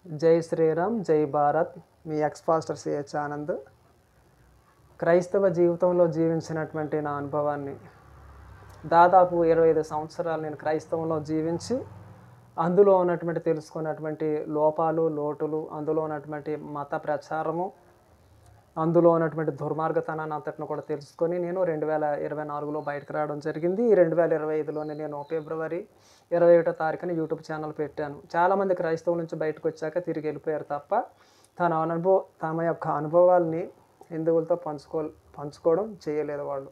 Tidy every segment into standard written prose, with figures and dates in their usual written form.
జై శ్రీరామ్, జై భారత్. మీ X-pastor CH Anand. క్రైస్తవ జీవితంలో జీవించినటువంటి నా అనుభవాన్ని దాదాపు 25 సంవత్సరాలు నేను క్రైస్తవంలో జీవించి అందులో ఉన్నటువంటి తెలుసుకున్నటువంటి లోపాలు, లోటులు, అందులో ఉన్నటువంటి మత ప్రచారము, అందులో ఉన్నటువంటి దుర్మార్గతనాన్ని అంతటిని కూడా తెలుసుకొని నేను 2024లో బయటకు రావడం జరిగింది. ఈ 2025లోనే నేను ఫిబ్రవరి 21వ తారీఖున యూట్యూబ్ ఛానల్ పెట్టాను. చాలామంది క్రైస్తవుల నుంచి బయటకు వచ్చాక తిరిగి వెళ్ళిపోయారు తప్ప తమ యొక్క అనుభవాల్ని హిందువులతో పంచుకోవడం చేయలేదు వాళ్ళు.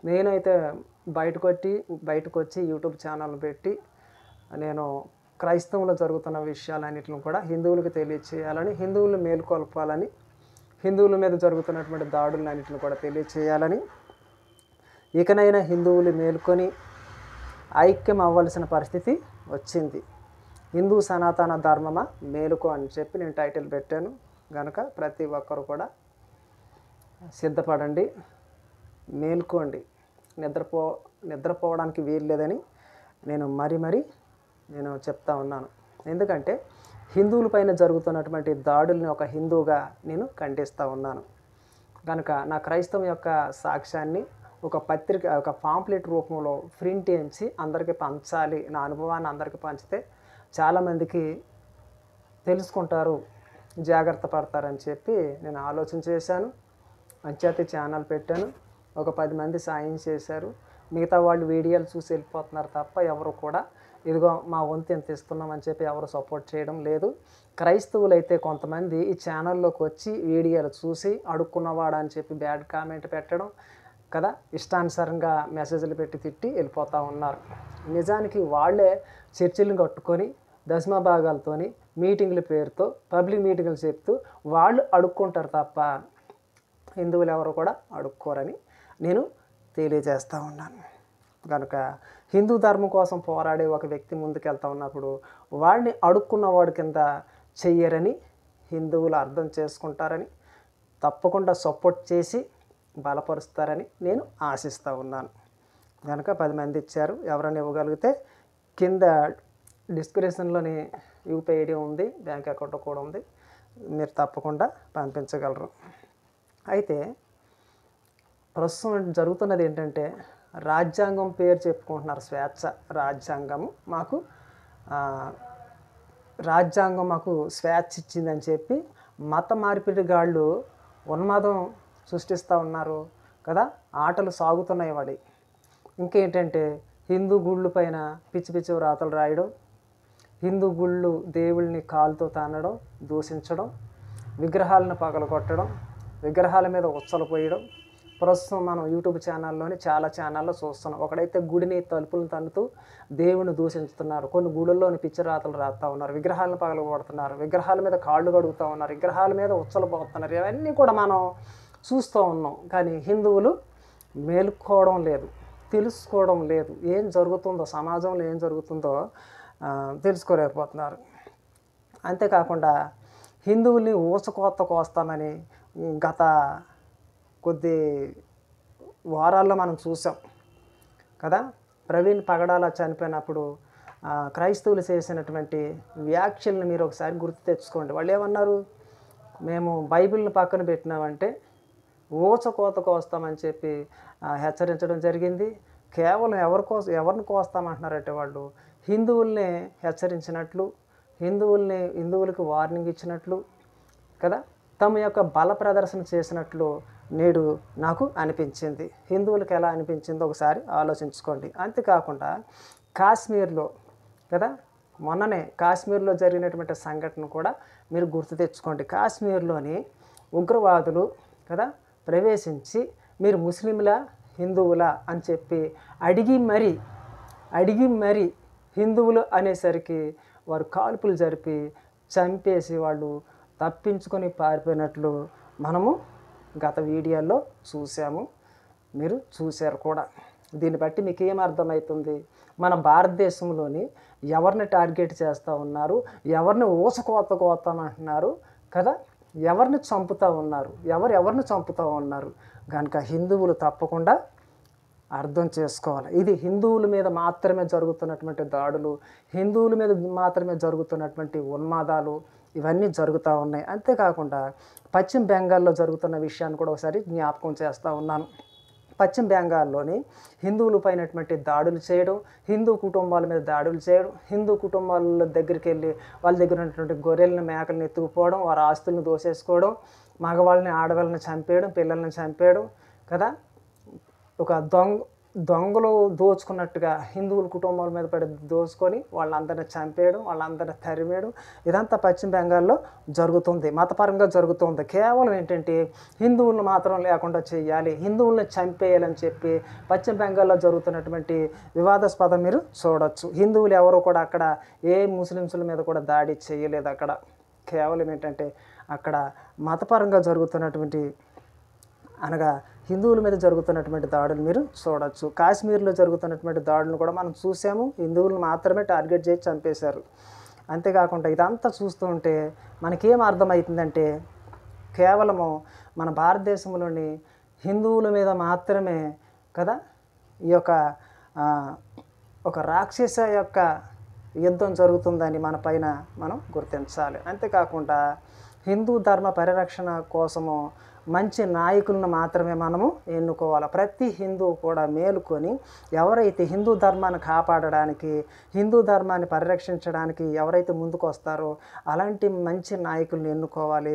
నేనైతే బయటకు వచ్చి యూట్యూబ్ ఛానల్ పెట్టి నేను క్రైస్తవంలో జరుగుతున్న విషయాలన్నిటిని కూడా హిందువులకు తెలియచేయాలని, హిందువులు మేలుకొల్పాలని, హిందువుల మీద జరుగుతున్నటువంటి దాడులన్నింటిని కూడా తెలియచేయాలని, ఇకనైనా హిందువులు మేలుకొని ఐక్యం అవ్వాల్సిన పరిస్థితి వచ్చింది. హిందూ సనాతన ధర్మమా మేలుకో అని చెప్పి నేను టైటిల్ పెట్టాను. కనుక ప్రతి ఒక్కరు కూడా సిద్ధపడండి, మేల్కోండి. నిద్రపోవడానికి వీలు లేదని నేను నేను చెప్తా ఉన్నాను. ఎందుకంటే హిందువుల పైన జరుగుతున్నటువంటి దాడుల్ని ఒక హిందువుగా నేను ఖండిస్తూ ఉన్నాను. కనుక నా క్రైస్తవం యొక్క సాక్ష్యాన్ని ఒక పాంప్లెట్ రూపంలో ప్రింట్ చేయించి అందరికీ పంచాలి. నా అనుభవాన్ని అందరికీ పంచితే చాలామందికి తెలుసుకుంటారు, జాగ్రత్త పడతారని చెప్పి నేను ఆలోచన చేశాను. అంచేత ఛానల్ పెట్టాను. ఒక 10 మంది సాయం చేశారు. మిగతా వాళ్ళు వీడియోలు చూసి వెళ్ళిపోతున్నారు తప్ప ఎవరు కూడా ఇదిగో మా వంతు ఎంత ఇస్తున్నామని చెప్పి ఎవరు సపోర్ట్ చేయడం లేదు. క్రైస్తవులు అయితే కొంతమంది ఈ ఛానల్లోకి వచ్చి వీడియోలు చూసి అడుక్కున్నవాడు అని చెప్పి బ్యాడ్ కామెంట్ పెట్టడం కదా, ఇష్టానుసారంగా మెసేజ్లు పెట్టి తిట్టి వెళ్ళిపోతూ ఉన్నారు. నిజానికి వాళ్ళే చర్చిలను కట్టుకొని దశమ భాగాలతోని మీటింగ్ల పేరుతో పబ్లిక్ మీటింగ్లు చెప్తూ వాళ్ళు అడుక్కుంటారు తప్ప హిందువులు ఎవరు కూడా అడుక్కోరని నేను తెలియజేస్తూ ఉన్నాను. కనుక హిందూ ధర్మం కోసం పోరాడే ఒక వ్యక్తి ముందుకెళ్తా ఉన్నప్పుడు వాడిని అడుక్కున్నవాడి కింద చెయ్యరని హిందువులు అర్థం చేసుకుంటారని, తప్పకుండా సపోర్ట్ చేసి బలపరుస్తారని నేను ఆశిస్తూ ఉన్నాను. కనుక 10 మంది ఇచ్చారు. ఎవరైనా ఇవ్వగలిగితే కింద డిస్క్రిప్షన్లోని యూపీఐ ఐడి ఉంది, బ్యాంక్ అకౌంట్ కూడా ఉంది, మీరు తప్పకుండా పంపించగలరు. అయితే ప్రస్తుతం జరుగుతున్నది ఏంటంటే రాజ్యాంగం పేరు చెప్పుకుంటున్నారు, స్వేచ్ఛ రాజ్యాంగం మాకు స్వేచ్ఛ ఇచ్చిందని చెప్పి మత మార్పిడిగాళ్ళు ఉన్మాదం సృష్టిస్తూ ఉన్నారు కదా. ఆటలు సాగుతున్నాయి వాడి. ఇంకేంటంటే హిందూ గుళ్ళు పైన పిచ్చి పిచ్చి వ్రాతలు రాయడం, హిందూ గుళ్ళు దేవుళ్ళని కాలుతో తానడం, దూషించడం, విగ్రహాలను పగలగొట్టడం, విగ్రహాల మీద ఉచ్చలు పోయడం. ప్రస్తుతం మనం యూట్యూబ్ ఛానల్లోని చాలా ఛానల్లో చూస్తున్నాం. ఒకడైతే గుడిని తలుపులను తన్నుతూ దేవుని దూషించుతున్నారు, కొన్ని గుడుల్లోని పిచ్చి రాతలు రాస్తూ ఉన్నారు, విగ్రహాలను పగలగొడుతున్నారు, విగ్రహాల మీద కాళ్ళు కడుగుతూ ఉన్నారు, విగ్రహాల మీద ఉచ్చలు పోతున్నారు. ఇవన్నీ కూడా మనం చూస్తూ ఉన్నాం. కానీ హిందువులు మేలుకోవడం లేదు, తెలుసుకోవడం లేదు. ఏం జరుగుతుందో సమాజంలో ఏం జరుగుతుందో తెలుసుకోలేకపోతున్నారు. అంతేకాకుండా హిందువుల్ని ఊచకోత కోస్తామని గత కొద్ది వారాల్లో మనం చూసాం కదా. ప్రవీణ్ పగడాల చనిపోయినప్పుడు క్రైస్తవులు చేసినటువంటి వ్యాఖ్యలను మీరు ఒకసారి గుర్తు తెచ్చుకోండి. వాళ్ళు ఏమన్నారు, మేము బైబిల్ని పక్కన పెట్టినామంటే ఊచకోత కోస్తామని చెప్పి హెచ్చరించడం జరిగింది. కేవలం ఎవరిని కోస్తామంటున్నారంటే వాళ్ళు హిందువుల్ని హెచ్చరించినట్లు, హిందువులకి వార్నింగ్ ఇచ్చినట్లు కదా, తమ యొక్క బల ప్రదర్శన చేసినట్లు నేడు నాకు అనిపించింది. హిందువులకు ఎలా అనిపించిందో ఒకసారి ఆలోచించుకోండి. అంతేకాకుండా కాశ్మీర్లో కదా, మొన్ననే కాశ్మీర్లో జరిగినటువంటి సంఘటన కూడా మీరు గుర్తు తెచ్చుకోండి. కాశ్మీర్లోని ఉగ్రవాదులు కదా ప్రవేశించి మీరు ముస్లింలా హిందువులా అని చెప్పి అడిగి మరి హిందువులు అనేసరికి వారు కాల్పులు జరిపి చంపేసి వాళ్ళు తప్పించుకొని పారిపోయినట్లు మనము గత వీడియోల్లో చూసాము, మీరు చూశారు కూడా. దీన్ని బట్టి మీకు ఏం అర్థమవుతుంది, మన భారతదేశంలోని ఎవరిని టార్గెట్ చేస్తూ ఉన్నారు, ఎవరిని కోతామంటున్నారు కదా, ఎవరిని చంపుతూ ఉన్నారు, ఎవరిని చంపుతూ ఉన్నారు. కనుక హిందువులు తప్పకుండా అర్థం చేసుకోవాలి. ఇది హిందువుల మీద మాత్రమే జరుగుతున్నటువంటి దాడులు, హిందువుల మీద మాత్రమే జరుగుతున్నటువంటి ఉన్మాదాలు, ఇవన్నీ జరుగుతూ ఉన్నాయి. అంతేకాకుండా పశ్చిమ బెంగాల్లో జరుగుతున్న విషయాన్ని కూడా ఒకసారి జ్ఞాపకం చేస్తూ ఉన్నాను. పశ్చిమ బెంగాల్లోని హిందువుల పైనటువంటి దాడులు చేయడం, హిందూ కుటుంబాల మీద దాడులు చేయడం, హిందూ కుటుంబాల దగ్గరికి వెళ్ళి వాళ్ళ దగ్గర ఉన్నటువంటి గొర్రెలను మేకలను ఎత్తుకుపోవడం, వారి ఆస్తులను దోసేసుకోవడం, మగవాళ్ళని ఆడవాళ్ళని చంపేయడం, పిల్లల్ని చంపేయడం కదా. ఒక దొంగలు దోచుకున్నట్టుగా హిందువుల కుటుంబాల మీద పడి దోచుకొని వాళ్ళందరినీ చంపేయడం, వాళ్ళందరినీ తరిమేయడం, ఇదంతా పశ్చిమ బెంగాల్లో జరుగుతుంది, మతపరంగా జరుగుతుంది. కేవలం ఏంటంటే హిందువులను మాత్రం లేకుండా చేయాలి, హిందువులను చంపేయాలని చెప్పి పశ్చిమ బెంగాల్లో జరుగుతున్నటువంటి వివాదాస్పదం మీరు చూడవచ్చు. హిందువులు ఎవరు కూడా అక్కడ ఏ ముస్లిమ్స్ల మీద కూడా దాడి చేయలేదు. అక్కడ కేవలం ఏంటంటే అక్కడ మతపరంగా జరుగుతున్నటువంటి అనగా హిందువుల మీద జరుగుతున్నటువంటి దాడులు మీరు చూడవచ్చు. కాశ్మీర్లో జరుగుతున్నటువంటి దాడులను కూడా మనం చూసాము, హిందువులను మాత్రమే టార్గెట్ చేసి చంపేశారు. అంతేకాకుండా ఇదంతా చూస్తూ ఉంటే మనకేం అర్థమవుతుందంటే కేవలము మన భారతదేశంలోని హిందువుల మీద మాత్రమే కదా ఈ యొక్క ఒక రాక్షస యొక్క యుద్ధం జరుగుతుందని మన పైన మనం గుర్తించాలి. అంతేకాకుండా హిందూ ధర్మ పరిరక్షణ కోసము మంచి నాయకులను మాత్రమే మనము ఎన్నుకోవాలి. ప్రతి హిందువు కూడా మేలుకొని ఎవరైతే హిందూ ధర్మాన్ని కాపాడడానికి, హిందూ ధర్మాన్ని పరిరక్షించడానికి ఎవరైతే ముందుకు వస్తారో అలాంటి మంచి నాయకులను ఎన్నుకోవాలి.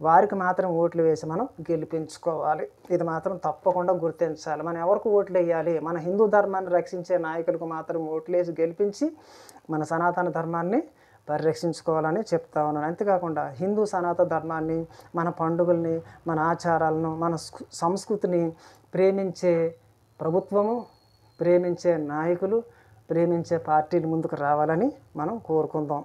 వారికి మాత్రం ఓట్లు వేసి మనం గెలిపించుకోవాలి. ఇది మాత్రం తప్పకుండా గుర్తించాలి. మనం ఎవరికి ఓట్లు వేయాలి? మన హిందూ ధర్మాన్ని రక్షించే నాయకులకు మాత్రం ఓట్లు వేసి గెలిపించి మన సనాతన ధర్మాన్ని పరిరక్షించుకోవాలని చెప్తా ఉన్నాను. అంతేకాకుండా హిందూ సనాతన ధర్మాన్ని, మన పండుగల్ని, మన ఆచారాలను, మన సంస్కృతిని ప్రేమించే ప్రభుత్వము, ప్రేమించే నాయకులు, ప్రేమించే పార్టీలు ముందుకు రావాలని మనం కోరుకుందాం.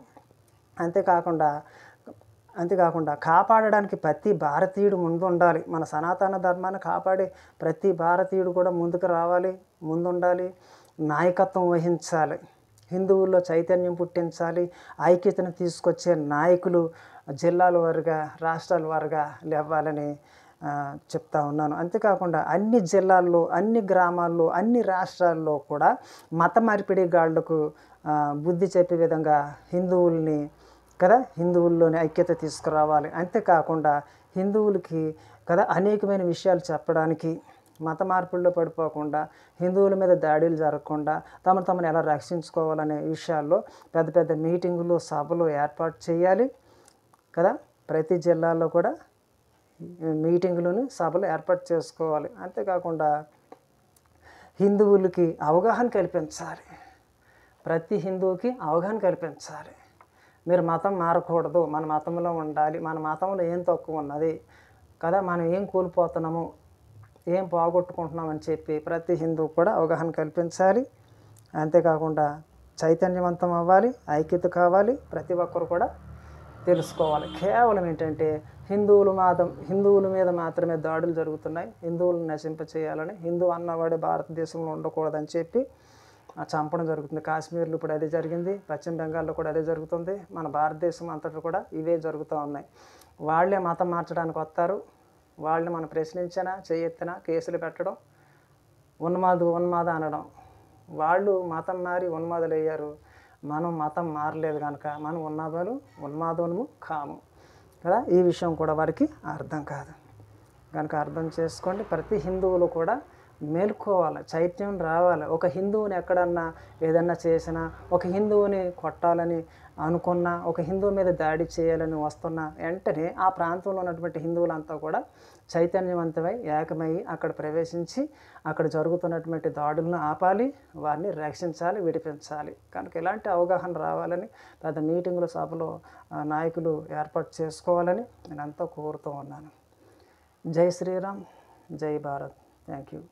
అంతేకాకుండా కాపాడడానికి ప్రతి భారతీయుడు ముందు ఉండాలి. మన సనాతన ధర్మాన్ని కాపాడే ప్రతి భారతీయుడు కూడా ముందుకు రావాలి, ముందుండాలి, నాయకత్వం వహించాలి, హిందువుల్లో చైతన్యం పుట్టించాలి, ఐక్యతను తీసుకొచ్చే నాయకులు జిల్లాల వారుగా, రాష్ట్రాల వారుగా లేవాలని చెప్తా ఉన్నాను. అంతేకాకుండా అన్ని జిల్లాల్లో, అన్ని గ్రామాల్లో, అన్ని రాష్ట్రాల్లో కూడా మత మార్పిడి గాళ్లకు బుద్ధి చెప్పే విధంగా హిందువుల్లోని ఐక్యత తీసుకురావాలి. అంతేకాకుండా హిందువులకి అనేకమైన విషయాలు చెప్పడానికి, మత మార్పుల్లో పడిపోకుండా, హిందువుల మీద దాడులు జరగకుండా తమను ఎలా రక్షించుకోవాలనే విషయాల్లో పెద్ద పెద్ద మీటింగులు, సభలు ఏర్పాటు చేయాలి కదా. ప్రతి జిల్లాలో కూడా మీటింగులను, సభలు ఏర్పాటు చేసుకోవాలి. అంతేకాకుండా హిందువులకి అవగాహన కల్పించాలి. ప్రతి హిందువుకి అవగాహన కల్పించాలి. మీరు మతం మారకూడదు, మన మతంలో ఉండాలి, మన మతంలో ఏం తక్కువ ఉన్నది కదా, మనం ఏం కోల్పోతున్నాము, ఏం పోగొట్టుకుంటున్నామని చెప్పి ప్రతి హిందువు కూడా అవగాహన కల్పించాలి. అంతేకాకుండా చైతన్యవంతం అవ్వాలి, ఐక్యత కావాలి, ప్రతి ఒక్కరు కూడా తెలుసుకోవాలి. కేవలం ఏంటంటే హిందువుల మీద మాత్రమే దాడులు జరుగుతున్నాయి, హిందువులను నశింపచేయాలని, హిందూ అన్నవాడే భారతదేశంలో ఉండకూడదని చెప్పి చంపడం జరుగుతుంది. కాశ్మీర్లో ఇప్పుడు అదే జరిగింది, పశ్చిమ బెంగాల్లో కూడా అదే జరుగుతుంది, మన భారతదేశం అంతటా కూడా ఇవే జరుగుతూ ఉన్నాయి. వాళ్ళే మతం మార్చడానికి వస్తారు, వాళ్ళని మనం ప్రశ్నించినా, చేయెత్తినా కేసులు పెట్టడం, ఉన్మాద అనడం. వాళ్ళు మతం మారి ఉన్మాదులు అయ్యారు, మనం మతం మారలేదు కనుక మనం ఉన్మాదము కాము కదా. ఈ విషయం కూడా వారికి అర్థం కాదు కనుక అర్థం చేసుకోండి. ప్రతి హిందువులు కూడా మేల్కోవాలి, చైతన్యం రావాలి. ఒక హిందువుని ఎక్కడన్నా ఏదన్నా చేసినా, ఒక హిందువుని కొట్టాలని అనుకున్నా, ఒక హిందువు మీద దాడి చేయాలని వస్తున్నా వెంటనే ఆ ప్రాంతంలో ఉన్నటువంటి హిందువులంతా కూడా చైతన్యవంతమై ఏకమై అక్కడ ప్రవేశించి అక్కడ జరుగుతున్నటువంటి దాడులను ఆపాలి, వారిని రక్షించాలి, విడిపించాలి. కనుక ఇలాంటి అవగాహన రావాలని పెద్ద మీటింగులు, సభలో నాయకులు ఏర్పాటు చేసుకోవాలని నేను ఎంతో కోరుతూ ఉన్నాను. జై శ్రీరామ్, జై భారత్. Thank you.